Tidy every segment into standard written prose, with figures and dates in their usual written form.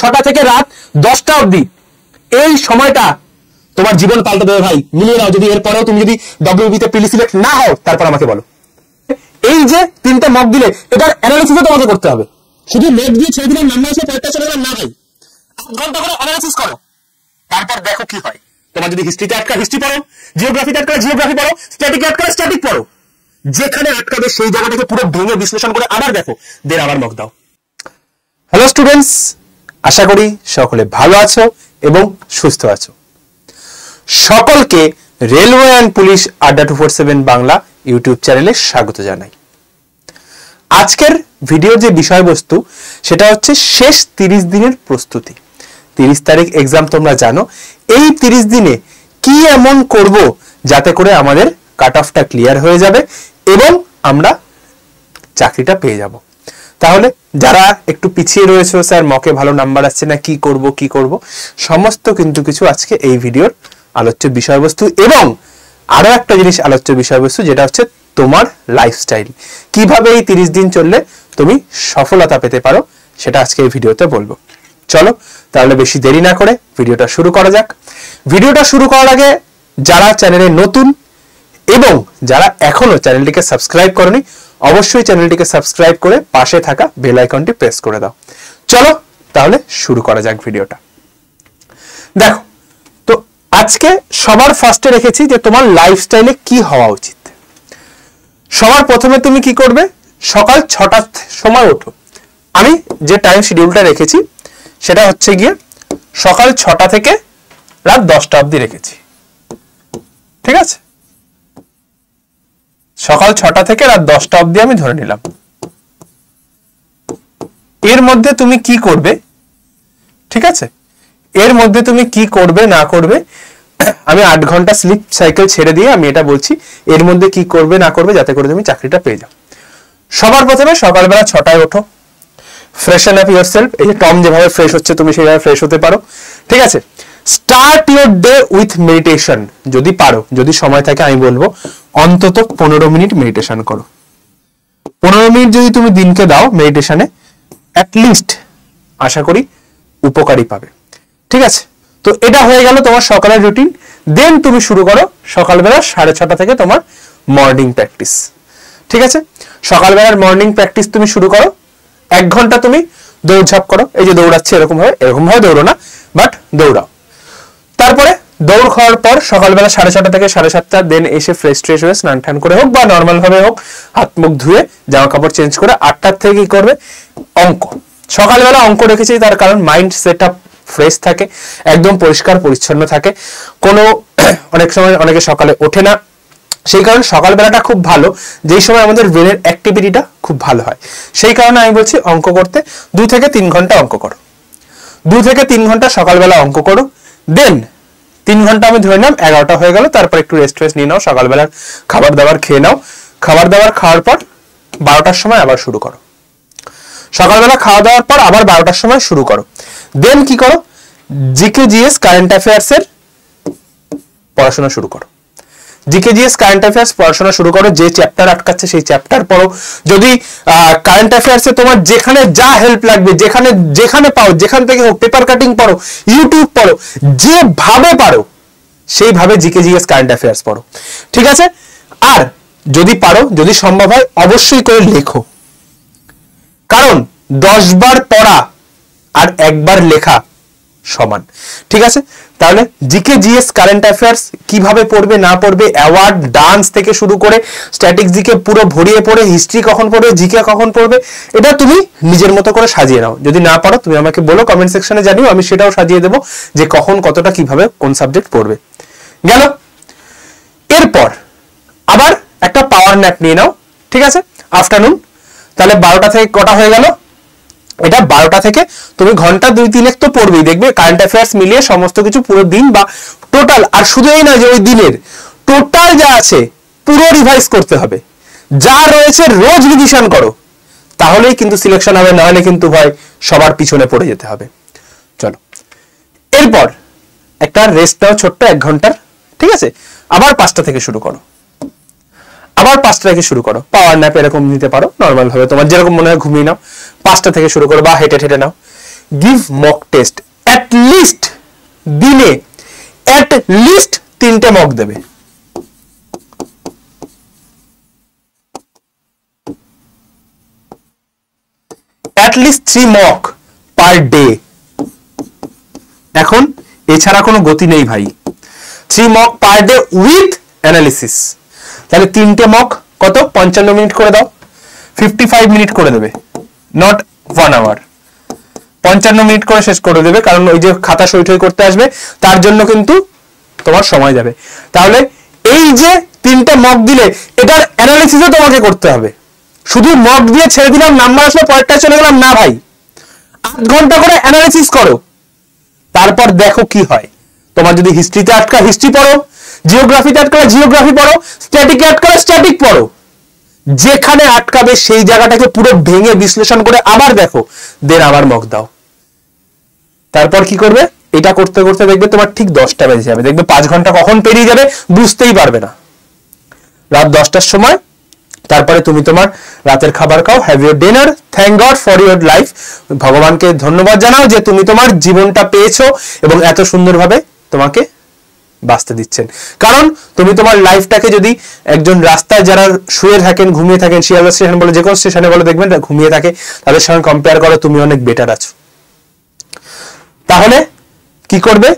6টা থেকে রাত 10টা অবধি, এই সময়টা তোমার জীবন পাল্টে দেবে ভাই। মিলিয়ে নাও। যদি এরপরেও তুমি যদি WBB তে প্রি সিলেক্ট না হও, তারপর আমাকে বলো। এই যে 3টে মক দিলে, এটার অ্যানালিসিসও তোমাকে করতে হবে। শুধু মক দিয়ে ছেড়ে দিলাম, নাম্বার এসে পরীক্ষা চলে গেলাম না ভাই। 8 ঘন্টা করে অ্যানালিসিস করো, তারপর দেখো কি হয়। তোমার যদি হিস্ট্রিতে আটকা হিস্ট্রি পড়ো, জিওগ্রাফিতে আটকা জিওগ্রাফি পড়ো, স্ট্যাটিকে আটকা স্ট্যাটিক পড়ো। যেখানে আটকাবে সেই জায়গাটাকে পুরো ভেঙে বিশ্লেষণ করে আবার দেখো, দেন আবার মক দাও। হ্যালো স্টুডেন্টস, আশা করি সকলে ভালো আছো এবং সুস্থ আছো। সকলকে রেলওয়ে অ্যান্ড পুলিশ আড্ডা 247 বাংলা ইউটিউব চ্যানেলে স্বাগত জানাই। আজকের ভিডিওর যে বিষয়বস্তু, সেটা হচ্ছে শেষ 30 দিনের প্রস্তুতি। 30 তারিখ এক্সাম, তোমরা জানো। এই 30 দিনে কি এমন করব যাতে করে আমাদের কাট অফটা ক্লিয়ার হয়ে যাবে এবং আমরা চাকরিটা পেয়ে যাব। তাহলে যারা একটু পিছিয়ে রয়েছে, স্যার মকে ভালো নাম্বার আসছে না, কি করব, সমস্ত কিন্তু কিছু আজকে এই ভিডিওর আলোচ্য বিষয়বস্তু। এবং আরো একটা জিনিস আলোচ্য বিষয়বস্তু, যেটা হচ্ছে তোমার লাইফস্টাইল। কিভাবে এই 30 দিন চললে তুমি সফলতা পেতে পারো, সেটা আজকে এই ভিডিওতে বলবো। চলো তাহলে বেশি দেরি না করে ভিডিওটা শুরু করা যাক। ভিডিওটা শুরু করার আগে যারা চ্যানেলে নতুন এবং যারা এখনো চ্যানেলটিকে সাবস্ক্রাইব করনি, অবশ্যই চ্যানেলটিকে সাবস্ক্রাইব করে পাশে থাকা বেল আইকনটি প্রেস করে দাও। চলো তাহলে শুরু করা যাক ভিডিওটা। দেখো, তো আজকে সবার ফার্স্টে রেখেছি যে তোমার লাইফস্টাইলে কি হওয়া উচিত। সবার প্রথমে তুমি কি করবে, সকাল 6টার সময় ওঠো। আমি যে টাইম শিডিউলটা রেখেছি সেটা হচ্ছে গিয়ে সকাল 6টা থেকে রাত 10টা অবধি রেখেছি, ঠিক আছে? সকাল 6টা থেকে রাত 10টা অবধি আমি ধরে নিলাম। এর মধ্যে তুমি কি করবে, ঠিক আছে? এর মধ্যে তুমি কি করবে না করবে, আমি 8 ঘন্টা স্লিপ সাইকেল ছেড়ে দিয়ে আমি এটা বলছি, এর মধ্যে কি করবে না করবে যাতে করে তুমি চাকরিটা পেয়ে যাও। সবার প্রথমে সকালবেলা 6টায় ওঠো, ফ্রেশন আপ ইয়োরসেলফ। এই যে টম যেভাবে ফ্রেশ হচ্ছে, তুমি সেভাবে ফ্রেশ হতে পারো, ঠিক আছে? Start your day with meditation. যদি পারো, যদি সময় থাকে, আমি বলবো অন্তত 15 মিনিট মেডিটেশন করো। 15 মিনিট যদি তুমি দিনকে দাও মেডিটেশনে, অ্যাটলিস্ট আশা করি উপকারী পাবে, ঠিক আছে? তো এটা হয়ে গেল তোমার সকালের রুটিন। দেন তুমি শুরু করো সকালবেলা 6:30 থেকে তোমার মর্নিং প্র্যাকটিস, ঠিক আছে? সকালবেলার মর্নিং প্র্যাকটিস তুমি শুরু করো। 1 ঘন্টা তুমি দৌড়ঝাঁপ করো। এই যে দৌড়াচ্ছে এরকম ভাবে দৌড়ো না, বাট দৌড়াও। তারপরে দৌড় খাওয়ার পর সকালবেলা 6:30 থেকে 7:30, দেন এসে ফ্রেশ হয়ে স্নান টান করে হোক বা নর্মাল ভাবে হোক, হাত মুখ ধুয়ে জামা কাপড় চেঞ্জ করে 8টার থেকে কি করবে, অঙ্ক। সকালবেলা অঙ্ক রেখেছি তার কারণ মাইন্ড সেট আপ ফ্রেশ থাকে, একদম পরিষ্কার পরিচ্ছন্ন থাকে। কোনো অনেক সময় অনেকে সকালে ওঠে না, সেই কারণে সকালবেলাটা খুব ভালো, যেই সময় আমাদের ব্রেনের অ্যাক্টিভিটিটা খুব ভালো হয়। সেই কারণে আমি বলছি অঙ্ক করতে 2 থেকে 3 ঘন্টা অঙ্ক করো। 2 থেকে 3 ঘন্টা সকালবেলা অঙ্ক করো। দেন 3 ঘন্টা আমি ধরে নিলাম 11টা হয়ে গেল। তারপর একটু রেস্ট নিয়ে নাও, সকালবেলার খাবার দাবার খেয়ে নাও। খাবার দাবার খাওয়ার পর 12টার সময় আবার শুরু করো। সকালবেলা খাওয়া দাওয়ার পর আবার 12টার সময় শুরু করো। দেন কি করো, জিকে জিএস কারেন্ট অ্যাফেয়ার্স এর পড়াশোনা শুরু করো। জিকে জিএস কারেন্ট অ্যাফেয়ার্স পড়াশোনা শুরু করো। যে চ্যাপ্টার আটকাচ্ছে সেই চ্যাপ্টার পড়ো। যদি কারেন্ট অ্যাফেয়ার্সে তোমার যেখানে যা হেল্প লাগবে, যেখানে পাও, যেখান থেকে হোক, পেপার কাটিং পড়ো, ইউটিউব পড়ো, যেভাবে পারো সেইভাবে জিকে জিএস কারেন্ট অ্যাফেয়ার্স পড়ো, ঠিক আছে? আর যদি পারো, যদি সম্ভব হয়, অবশ্যই করে লেখো। কারণ 10 বার পড়া আর 1 বার লেখা সমান, ঠিক আছে? তাহলে জিকে জিএস কারেন্ট অ্যাফেয়ার্স কিভাবে পড়বে না পড়বে, অ্যাওয়ার্ড, ডান্স থেকে শুরু করে স্ট্যাটিক জিকে পুরো ভরিয়ে পড়ে, হিস্ট্রি কখন পড়বে, জিকে কখন পড়বে, এটা তুমি নিজের মতো করে সাজিয়ে নাও। যদি না পারো তুমি আমাকে বলো, কমেন্ট সেকশনে জানিও, আমি সেটাও সাজিয়ে দেবো যে কখন কতটা কিভাবে কোন সাবজেক্ট পড়বে। গেল। এরপর আবার একটা পাওয়ার ন্যাপ নিয়ে নাও, ঠিক আছে? আফটারনুন। তাহলে 12টা থেকে কটা হয়ে গেল, এটা 12টা থেকে তুমি ঘন্টা 2-3 তো পড়বেই। দেখবে কারেন্ট অ্যাফেয়ার্স মিলিয়ে সমস্ত কিছু পুরো দিন বা টোটাল, আর শুধু এই না যে ওই দিনের টোটাল যা আছে পুরো রিভাইজ করতে হবে। যা রয়েছে রোজ রিভিশন করো, তাহলেই কিন্তু সিলেকশন হবে, না হলে কিন্তু ভাই সবার পিছনে পড়ে যেতে হবে। চলো, এরপর একটা রেস্ট নাও ছোট্ট 1 ঘন্টার, ঠিক আছে? আবার 5টা থেকে শুরু করো। আবার 5টা থেকে শুরু করো। পাওয়ার ন্যাপ এরকম নিতে পারো, নর্মাল ভাবে তোমার যেরকম মনে হয় ঘুমিয়ে নাও। 5টা থেকে শুরু করো বা হেঁটে নাও। Give mock test. At least দিনে অ্যাট লিস্ট 3টে মক দেবে। At least 3 mock per day. এখন এছাড়া কোনো গতি নেই ভাই। 3 mock per day with analysis. তাহলে 3টে মক কত? 55 মিনিট করে দাও, 55 মিনিট করে দেবে, নট 1 আওয়ার। 55 মিনিট করে শেষ করে দেবে, কারণ ওই যে খাতা সই টই করতে আসবে তার জন্য কিন্তু তোমার সময় যাবে। তাহলে এই যে 3টে মক দিলে এটার অ্যানালিসিসও তোমাকে করতে হবে। শুধু মক দিয়ে ছেড়ে দিলাম, নাম্বার আসলে পরেরটা চলে গেলাম না ভাই। 8 ঘন্টা করে অ্যানালিসিস করো, তারপর দেখো কি হয়। তোমার যদি হিস্ট্রিতে আটকা হিস্ট্রি পড়ো, জিওগ্রাফিতে আটকালে জিওগ্রাফি পড়ো, স্ট্যাটিকে আটকালে স্ট্যাটিক পড়ো। যেখানে আটকাবে সেই জায়গাটাকে পুরো ভেঙে বিশ্লেষণ করে আবার দেখো, দেন আবার মক দাও। তারপর কি করবে? এটা করতে করতে দেখবে তোমার ঠিক 10টা বেজে যাবে, দেখবে 5 ঘন্টা কখন পেরিয়ে যাবে বুঝতেই পারবে না। রাত 10টার সময় তারপরে তুমি তোমার রাতের খাবার খাও, have your dinner, thank god for your life. ভগবানকে ধন্যবাদ জানাও যে তুমি তোমার জীবনটা পেয়েছো এবং এত সুন্দরভাবে তোমাকে বাঁচতে দিচ্ছেন। কারণ তুমি তোমার লাইফটাকে যদি একজন রাস্তায় যারা শুয়ে থাকেন, ঘুমিয়ে থাকেন, শিয়ালদা স্টেশন বলে যে কোনো স্টেশনে বলে দেখবেন ঘুমিয়ে থাকে, তাদের সঙ্গে কম্পেয়ার করো তুমি অনেক বেটার আছো। তাহলে কি করবে?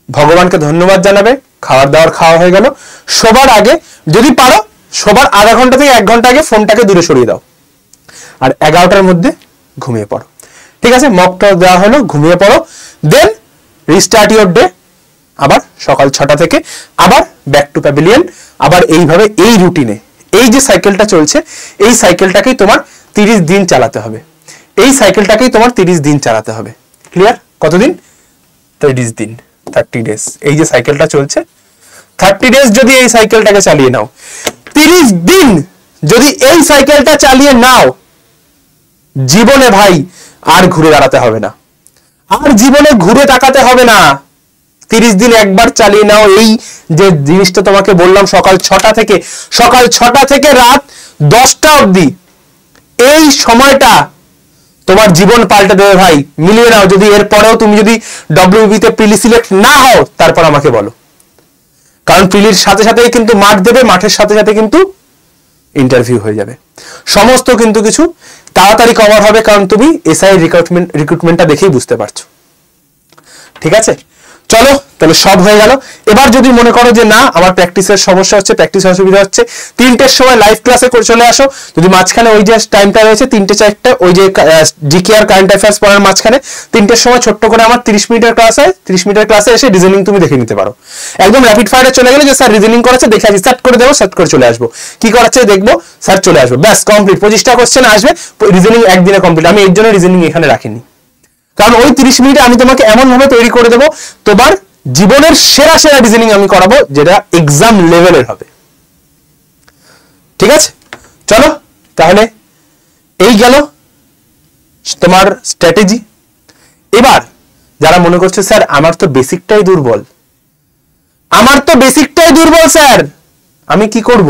ভগবানকে ধন্যবাদ জানাবে, খাবার দাবার খাওয়া হয়ে গেল। শোবার আগে যদি পারো, শোবার আধা ঘন্টা থেকে 1 ঘন্টা আগে ফোনটাকে দূরে সরিয়ে দাও, আর 11টার মধ্যে ঘুমিয়ে পড়ো। ঠিক আছে, মকটা দেওয়া হলো, ঘুমিয়ে পড়ো, দেন রিস্টার্ট ইউর ডে। আবার সকাল 6টা থেকে আবার ব্যাক টু প্যাভিলিয়ন। আবার এইভাবে এই রুটিনে এই যে সাইকেলটা চলছে, এই সাইকেলটাকেই তোমার 30 দিন চালাতে হবে। এই সাইকেলটাকেই তোমার 30 দিন চালাতে হবে। ক্লিয়ার? কতদিন? 30 দিন, 30 ডেজ। এই যে সাইকেলটা চলছে, 30 ডেজ যদি এই সাইকেলটাকে চালিয়ে নাও, 30 দিন যদি এই সাইকেলটা চালিয়ে নাও, জীবনে ভাই আর ঘুরে দাঁড়াতে হবে না, আর জীবনে ঘুরে তাকাতে হবে না। 30 দিন একবার চালিয়ে নাও। এই যে জিনিসটা তোমাকে বললাম, সকাল 6টা থেকে রাত 10টা অবধি, এই সময়টা তোমার জীবন পাল্টে দেবে ভাই। মিলিয়ে নাও। যদি এরপরেও তুমি যদি WBP তে প্রিলি সিলেক্ট না হও, তারপর আমাকে বলো। কারণ প্রিলির সাথে সাথেই কিন্তু মাঠ দেবে, মাঠের সাথে সাথে কিন্তু ইন্টারভিউ হয়ে যাবে। সমস্ত কিন্তু কিছু তাড়াতাড়ি কভার হবে, কারণ তুমি এসআই রিক্রুটমেন্টটা দেখেই বুঝতে পারছো। ঠিক আছে, চলো তাহলে সব হয়ে গেল। এবার যদি মনে করো যে না, আমার প্র্যাকটিসের সমস্যা হচ্ছে, প্র্যাকটিস অসুবিধা হচ্ছে, 3টের সময় লাইভ ক্লাসে চলে আসো। যদি মাঝখানে ওই যে টাইমটা রয়েছে 3টে 4টে, ওই যে জিকে আর কারেন্ট অ্যাফেয়ার্স পড়ার মাঝখানে 3টের সময় ছোট্ট করে আমার 30 মিনিটের ক্লাস হয়। 30 মিনিটের ক্লাসে এসে রিজনিং তুমি দেখে নিতে পারো। একদম র্যাপিড ফায়ারে চলে গেলে যে স্যার রিজনিং করাচ্ছে দেখে আসি, সেট করে দেবো, সেট করে চলে আসবো, কি করাচ্ছে দেখবো, স্যার চলে আসবো, ব্যাস কমপ্লিট। 25টা কোশ্চেন আসবে, রিজনিং একদিনে কমপ্লিট। আমি এর জন্য রিজনিং এখানে রাখিনি, কারণ ওই 30 মিনিটে আমি তোমাকে এমন ভাবে তৈরি করে দেবো, তোমার জীবনের সেরা সেরা রিজনিং আমি করাবো, যেটা এক্সাম লেভেলের হবে। ঠিক আছে, চলো তাহলে এই গেল তোমার স্ট্র্যাটেজি। এবার যারা মনে করছে স্যার আমার তো বেসিকটাই দুর্বল, স্যার আমি কি করব,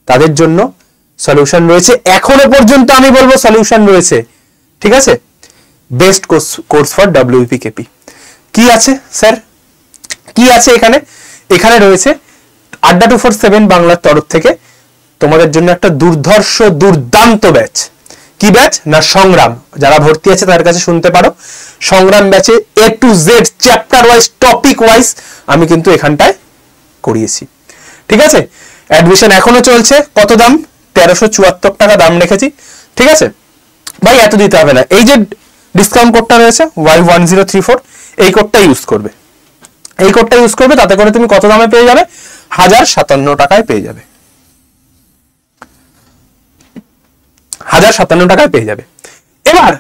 তাদের জন্য সলিউশন রয়েছে। এখনো পর্যন্ত আমি বলবো সলিউশন রয়েছে। ঠিক আছে, বেস্ট কোর্স ফর WBPKP। কি আছে স্যার, কি আছে এখানে রয়েছে আড্ডা 247 বাংলার তরফ থেকে তোমাদের জন্য একটা দুর্দান্ত ব্যাচ। কি ব্যাচ না, সংগ্রাম। যারা ভর্তি আছে তাদের কাছে শুনতে পারো, সংগ্রাম ব্যাচে A to Z chapter wise, topic wise আমি কিন্তু এখানটায় করিয়েছি। ঠিক আছে, অ্যাডমিশন এখনো চলছে। কত দাম? 1374 টাকা দাম রেখেছি। ঠিক আছে ভাই, এত দিতে হবে না। এই যে ডিসকাউন্ট কোডটা রয়েছে Y1034, এই কোডটা ইউজ করবে, তাতে করে তুমি কত দামে পেয়ে যাবে? 1057 টাকায় পেয়ে যাবে, 1057 টাকায় পেয়ে যাবে। এবার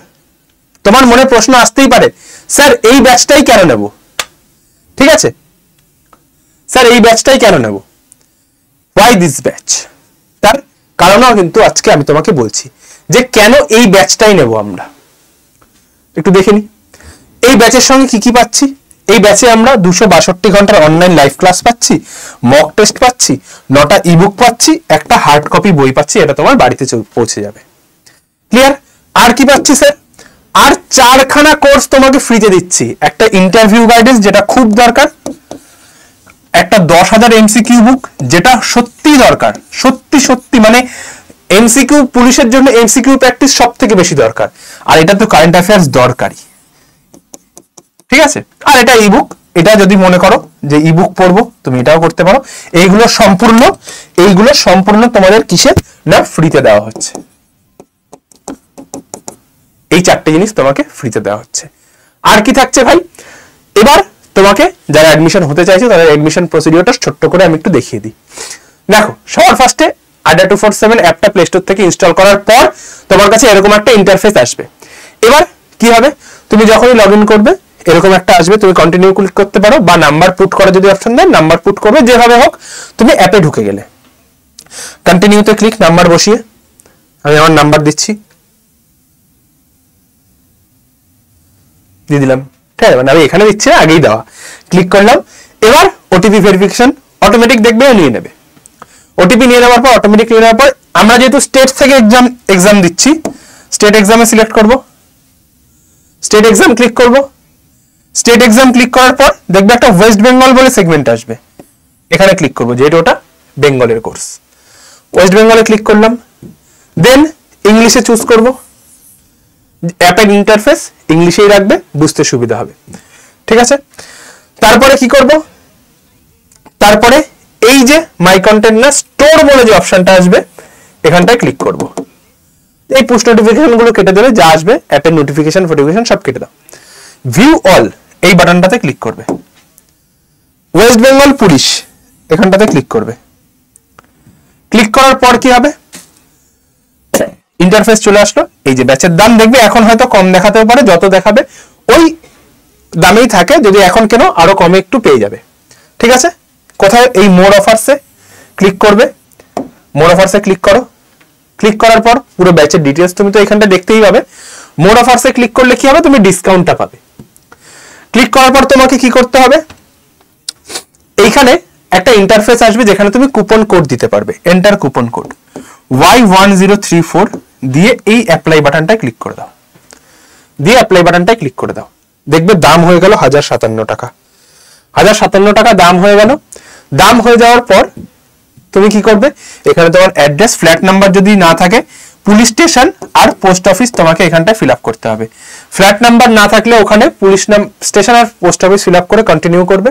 তোমার মনে প্রশ্ন আসতেই পারে, স্যার এই ব্যাচটাই কেন নেব? ঠিক আছে, স্যার এই ব্যাচটাই কেন নেব, ওয়াই দিস ব্যাচ? তার কারণও কিন্তু আজকে আমি তোমাকে বলছি যে কেন এই ব্যাচটাই নেব আমরা। একটু দেখে নি এই ব্যাচের সঙ্গে কি কি পাচ্ছি। এই ব্যাচে আমরা 262 ঘন্টার অনলাইন লাইভ ক্লাস পাচ্ছি, মক টেস্ট পাচ্ছি, 9টা ইবুক পাচ্ছি, একটা হার্ড কপি বই পাচ্ছি, এটা তোমার বাড়িতে পৌঁছে যাবে। ক্লিয়ার? আর কি পাচ্ছি স্যার? আর 4খানা কোর্স তোমাকে ফ্রিতে দিচ্ছি। একটা ইন্টারভিউ গাইডেন্স যেটা খুব দরকার, একটা 10,000 এমসিকিউ বুক যেটা সত্যি দরকার, সত্যি সত্যি মানে এমসিকিউ পুলিশের জন্য এমসিকিউ প্র্যাকটিস সব থেকে বেশি দরকার, আর এটা তো কারেন্ট অ্যাফেয়ার্স দরকারি, ঠিক আছে। আর এটা ইবুক, এটা যদি মনে করো যে ইবুক পড়বো তুমি এটাও করতে পারো। এইগুলো সম্পূর্ণ তোমাদের কিসে না ফ্রিতে দেওয়া হচ্ছে। এই 4টে জিনিস তোমাকে ফ্রিতে দেওয়া হচ্ছে। আর কি থাকছে ভাই, এবার তোমাকে যারা অ্যাডমিশন হতে চাইছে তাদের অ্যাডমিশন প্রসিডিওরটা ছোট্ট করে আমি একটু দেখিয়ে দিই। দেখো, সবার ফার্স্টে আড্ডা 247 অ্যাপটা প্লে স্টোর থেকে ইনস্টল করার পর তোমার কাছে এরকম একটা ইন্টারফেস আসবে। এবার কি হবে, তুমি যখনই লগ ইন করবে এরকম একটা আসবে, তুমি কন্টিনিউ ক্লিক করতে পারো বা নাম্বার পুট করা যদি অপশন দেয় নাম্বার পুট করবে, যেভাবে হোক তুমি অ্যাপে ঢুকে গেলে কন্টিনিউতে ক্লিক, নাম্বার বসিয়ে আমি আমার নাম্বার দিচ্ছি, দিয়ে দিলাম, ঠিক আছে, মানে আমি এখানে দিচ্ছি আগেই দেওয়া, ক্লিক করলাম। এবার ওটিপি ভেরিফিকেশন অটোমেটিক দেখবে নিয়ে নেবে। ওটিপি নিয়ে নেওয়ার পর অটোমেটিক নিয়ে নেওয়ার পর আমরা যেহেতু স্টেট থেকে এক্সাম দিচ্ছি, স্টেট এক্সামে সিলেক্ট করব, স্টেট এক্সাম ক্লিক করব। স্টেট এক্সাম ক্লিক করার পর দেখবে একটা ওয়েস্ট বেঙ্গল বলে সেগমেন্ট আসবে, এখানে ক্লিক করব, যেহেতু ওটা বেঙ্গলের কোর্স। ওয়েস্ট বেঙ্গলে ক্লিক করলাম, দেন ইংলিশে চুজ করব। অ্যাপের ইন্টারফেস ইংলিশেই রাখবে, বুঝতে সুবিধা হবে, ঠিক আছে। তারপরে কি করব, তারপরে এই যে মাই কন্টেন্ট না স্টোর বলে যে অপশনটা আসবে এখানটায় ক্লিক করব। এই পুশ নোটিফিকেশন গুলো কেটে দেবে, যা আসবে অ্যাপের নোটিফিকেশন নোটিফিকেশন সব কেটে দাও। ভিউ অল এই বাটনটাতে ক্লিক করবে। ওয়েস্ট বেঙ্গল পুলিশ এখানটাতে ক্লিক করবে। ক্লিক করার পর কি হবে, ইন্টারফেস চলে আসলো। এই যে ব্যাচের দাম দেখবে এখন হয়তো কম দেখাতেও পারে, যত দেখাবে ওই দামেই থাকে, যদি এখন কেন আরো কমে একটু পেয়ে যাবে, ঠিক আছে। কোথায়, এই মোর অফার্সে ক্লিক করবে, মোর অফার্সে ক্লিক করো। ক্লিক করার পর পুরো ব্যাচের ডিটেলস তুমি তো এখানটা দেখতেই পাবে। মোর অফার্সে ক্লিক করলে কি হবে, তুমি ডিসকাউন্টটা পাবে। ক্লিক করার পর তোমাকে কি করতে হবে, এইখানে একটা ইন্টারফেস আসবে যেখানে তুমি কুপন কোড দিতে পারবে। এন্টার কুপন কোড Y1034 দিয়ে এই অ্যাপ্লাই বাটনটায় ক্লিক করে দাও, দিয়ে অ্যাপ্লাই বাটনটায় ক্লিক করে দাও। দেখবে দাম হয়ে গেল 1057 টাকা। 1057 টাকা দাম হয়ে গেল। দাম হয়ে যাওয়ার পর তুমি কি করবে, এখানে তোমার অ্যাড্রেস, ফ্ল্যাট নাম্বার যদি না থাকে পুলিশ স্টেশন আর পোস্ট অফিস তোমাকে এখানটায় ফিল আপ করতে হবে। ফ্ল্যাট নাম্বার না থাকলে ওখানে পুলিশ স্টেশন আর পোস্ট অফিস ফিল আপ করে কন্টিনিউ করবে।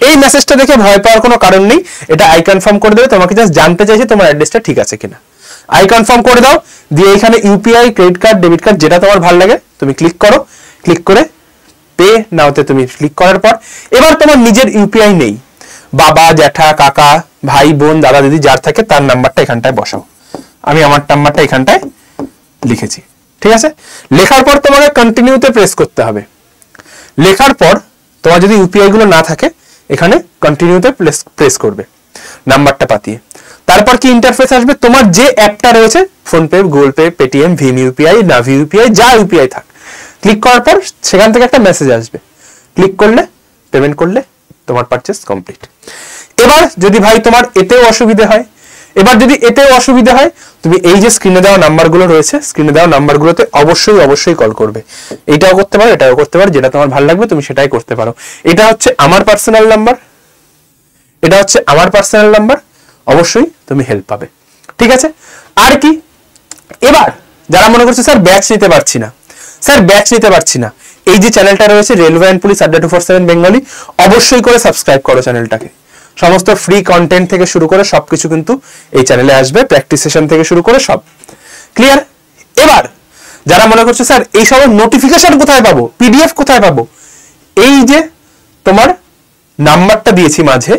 এই মেসেজটা দেখে ভয় পাওয়ার কোনো কারণ নেই, এটা আই কনফার্ম করে দেবে, তোমাকে জাস্ট জানতে চাইছে তোমার অ্যাড্রেসটা ঠিক আছে কিনা। আই কনফার্ম করে দাও, দিয়ে এখানে UPI, credit card, debit card যেটা তোমার ভালো লাগে তুমি ক্লিক করো। ক্লিক করে পে নাওতে তুমি ক্লিক করার পর এবার তোমার নিজের ইউপিআই নেই, বাবা, জ্যাঠা, কাকা, ভাই, বোন, দাদা, দিদি যার থাকে তার নাম্বারটা এখানটায় বসাও। আমি আমার নাম্বারটা এখানটায় লিখেছি, ঠিক আছে। লেখার পর তোমাকে কন্টিনিউতে প্রেস করতে হবে। লেখার পর তোমার যদি ইউপিআই গুলো না থাকে এখানে কন্টিনিউতে প্রেস করবে নাম্বারটা পাতিয়ে। তারপর কি ইন্টারফেস আসবে, তোমার যে অ্যাপটা রয়েছে ফোনপে, গুগল পে, পেটিএম, ভীম ইউপিআই, নাভি ইউপিআই, যা ইউপিআই থাক, ক্লিক করার পর সেখান থেকে একটা মেসেজ আসবে। ক্লিক করলে পেমেন্ট করলে তোমার পারচেজ কমপ্লিট। এবার যদি ভাই তোমার এতেও অসুবিধা হয়, তুমি এই যে স্ক্রিনে দেওয়া নাম্বারগুলো রয়েছে, স্ক্রিনে দেওয়া নাম্বারগুলোতে অবশ্যই কল করবে। এটাও করতে পারো, এটাও করতে পারো, যেটা তোমার ভালো লাগবে তুমি সেটাই করতে পারো। এটা হচ্ছে আমার পার্সোনাল নাম্বার, অবশ্যই তুমি হেল্প পাবে, ঠিক আছে। আর কি, এবার যারা মনে করছে স্যার ব্যাচ নিতে পারছি না, এই যে চ্যানেলটা রয়েছে রেলওয়ে অ্যান্ড পুলিশ আড্ডা 247 বেঙ্গলি, অবশ্যই করে সাবস্ক্রাইব করো চ্যানেলটাকে। সমস্ত ফ্রি কন্টেন্ট থেকে শুরু করে সবকিছু কিন্তু এই চ্যানেলে আসবে, প্র্যাকটিস সেশন থেকে শুরু করে সব ক্লিয়ার। এবার যারা মনে করছে স্যার এই সব নোটিফিকেশন কোথায় পাবো, পিডিএফ কোথায় পাবো, এই যে তোমার নাম্বারটা দিয়েছি মাঝে,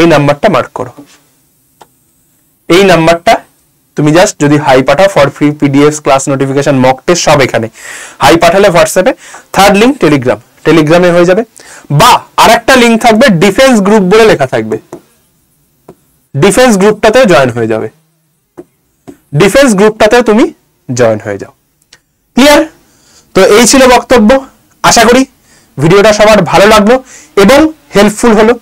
এই নাম্বারটা মার্ক করো। এই নাম্বারটা তুমি জাস্ট যদি হাই পাঠাও for free PDF, class notification, mock test সব এখানে হাই পাঠালে হোয়াটসঅ্যাপে, থার্ড লিঙ্ক টেলিগ্রামে হয়ে যাবে। বা আরেকটা লিঙ্ক থাকবে ডিফেন্স গ্রুপ বলে লেখা থাকবে, ডিফেন্স গ্রুপটাতেও জয়েন হয়ে যাবে, ডিফেন্স গ্রুপটাতেও তুমি জয়েন হয়ে যাও। ক্লিয়ার? তো এই ছিল বক্তব্য। আশা করি ভিডিওটা সবার ভালো লাগলো এবং হেল্পফুল হলো।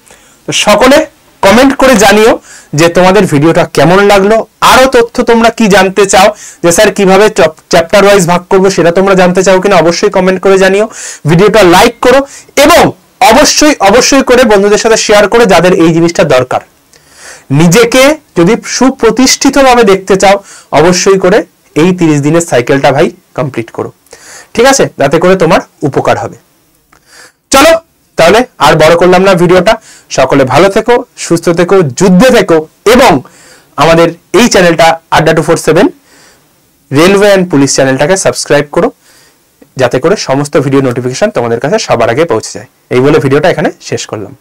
তো সকলে কমেন্ট করে জানিও যে তোমাদের ভিডিওটা কেমন লাগলো, আরো তথ্য তোমরা কি জানতে চাও, যে স্যার কিভাবে চ্যাপ্টার ওয়াইজ ভাগ করবো সেটা তোমরা জানতে চাও কিনা অবশ্যই কমেন্ট করে জানিও। ভিডিওটা লাইক করো এবং অবশ্যই করে বন্ধুদের সাথে শেয়ার করে যাদের এই জিনিসটা দরকার। নিজেকে যদি সুপ্রতিষ্ঠিতভাবে দেখতে চাও অবশ্যই করে এই 30 দিনের সাইকেলটা ভাই কমপ্লিট করো, ঠিক আছে, যাতে করে তোমার উপকার হবে। চলো তাহলে আর বড় করলাম না ভিডিওটা, সকলে ভালো থেকো, সুস্থ থেকো, যুদ্ধে থেকো এবং আমাদের এই চ্যানেলটা আড্ডা 247 রেলওয়ে অ্যান্ড পুলিশ চ্যানেলটাকে সাবস্ক্রাইব করো, যাতে করে সমস্ত ভিডিও নোটিফিকেশন তোমাদের কাছে সবার আগে পৌঁছে যায়। এই বলে ভিডিওটা এখানে শেষ করলাম।